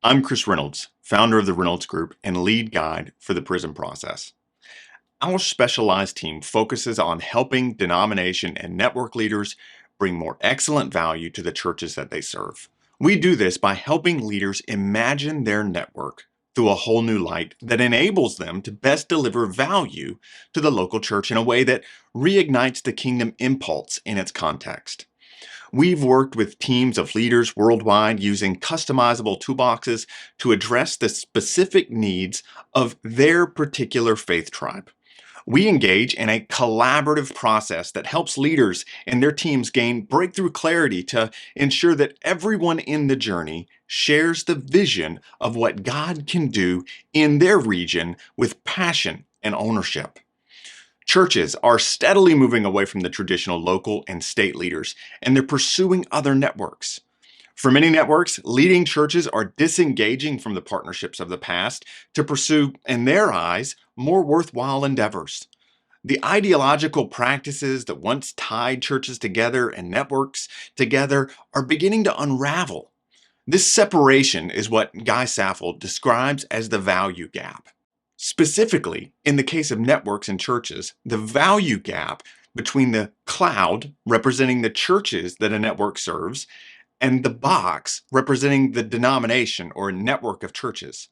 I'm Chris Reynolds, founder of the Reynolds Group and lead guide for the Prism Process. Our specialized team focuses on helping denomination and network leaders bring more excellent value to the churches that they serve. We do this by helping leaders imagine their network through a whole new light that enables them to best deliver value to the local church in a way that reignites the kingdom impulse in its context. We've worked with teams of leaders worldwide using customizable toolboxes to address the specific needs of their particular faith tribe. We engage in a collaborative process that helps leaders and their teams gain breakthrough clarity to ensure that everyone in the journey shares the vision of what God can do in their region with passion and ownership. Churches are steadily moving away from the traditional local and state leaders, and they're pursuing other networks. For many networks, leading churches are disengaging from the partnerships of the past to pursue, in their eyes, more worthwhile endeavors. The ideological practices that once tied churches together and networks together are beginning to unravel. This separation is what Guy Saffold describes as the value gap. Specifically, in the case of networks and churches, the value gap between the cloud, representing the churches that a network serves, and the box, representing the denomination or network of churches.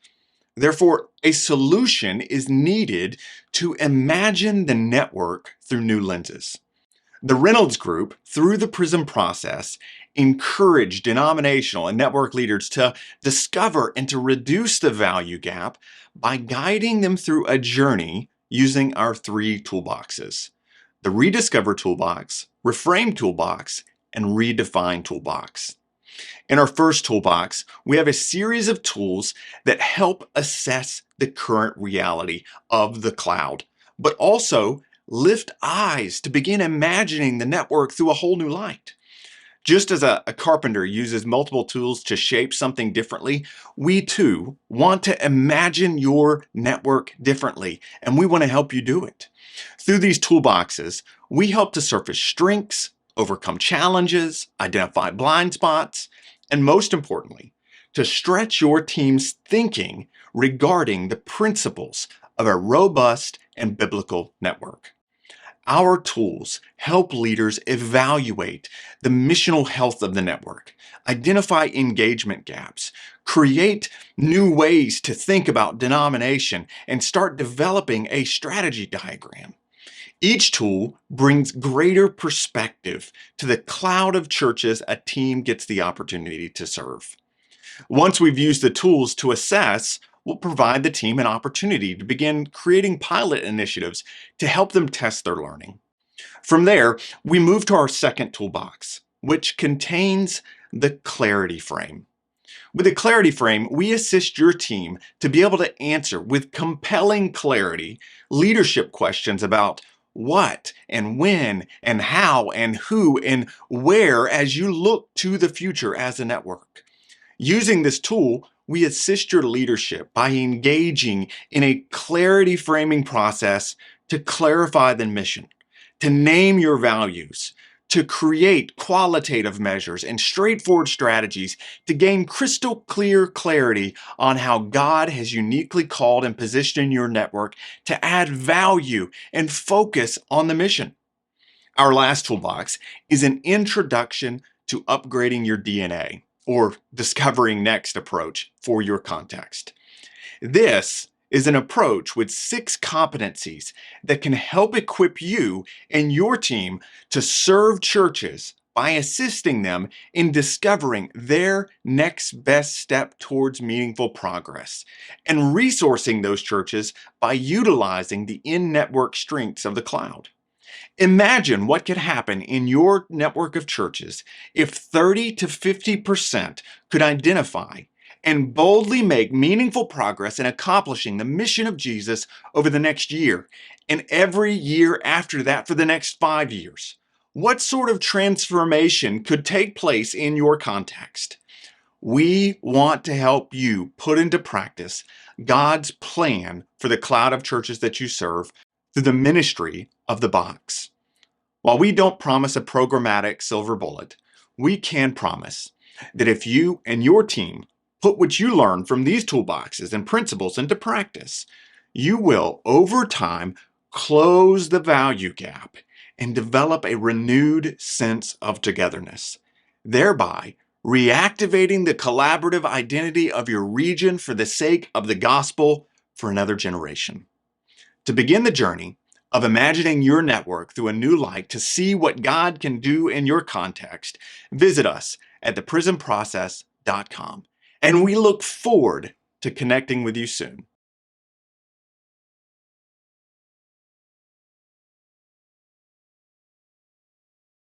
Therefore, a solution is needed to imagine the network through new lenses. The Reynolds Group, through the Prism process, encourage denominational and network leaders to discover and to reduce the value gap by guiding them through a journey using our three toolboxes: the Rediscover Toolbox, Reframe Toolbox, and Redefine Toolbox. In our first toolbox, we have a series of tools that help assess the current reality of the cloud, but also lift eyes to begin imagining the network through a whole new light. Just as a carpenter uses multiple tools to shape something differently, we too want to imagine your network differently, and we want to help you do it. Through these toolboxes, we help to surface strengths, overcome challenges, identify blind spots, and most importantly, to stretch your team's thinking regarding the principles of a robust and biblical network. Our tools help leaders evaluate the missional health of the network, identify engagement gaps, create new ways to think about denomination, and start developing a strategy diagram. Each tool brings greater perspective to the cloud of churches a team gets the opportunity to serve. Once we've used the tools to assess, we'll provide the team an opportunity to begin creating pilot initiatives to help them test their learning. From there, we move to our second toolbox, which contains the clarity frame. With the clarity frame, we assist your team to be able to answer with compelling clarity leadership questions about what and when and how and who and where as you look to the future as a network. Using this tool, we assist your leadership by engaging in a clarity framing process to clarify the mission, to name your values, to create qualitative measures and straightforward strategies to gain crystal clear clarity on how God has uniquely called and positioned your network to add value and focus on the mission. Our last toolbox is an introduction to upgrading your DNA, or discovering next approach for your context. This is an approach with 6 competencies that can help equip you and your team to serve churches by assisting them in discovering their next best step towards meaningful progress and resourcing those churches by utilizing the in-network strengths of the cloud. Imagine what could happen in your network of churches if 30 to 50% could identify and boldly make meaningful progress in accomplishing the mission of Jesus over the next year and every year after that for the next 5 years. What sort of transformation could take place in your context? We want to help you put into practice God's plan for the cloud of churches that you serve through the ministry of the box. While we don't promise a programmatic silver bullet, we can promise that if you and your team Put what you learn from these toolboxes and principles into practice. You will, over time, close the value gap and develop a renewed sense of togetherness, thereby reactivating the collaborative identity of your region for the sake of the gospel for another generation. To begin the journey of imagining your network through a new light to see what God can do in your context, visit us at theprismprocess.com. And we look forward to connecting with you soon.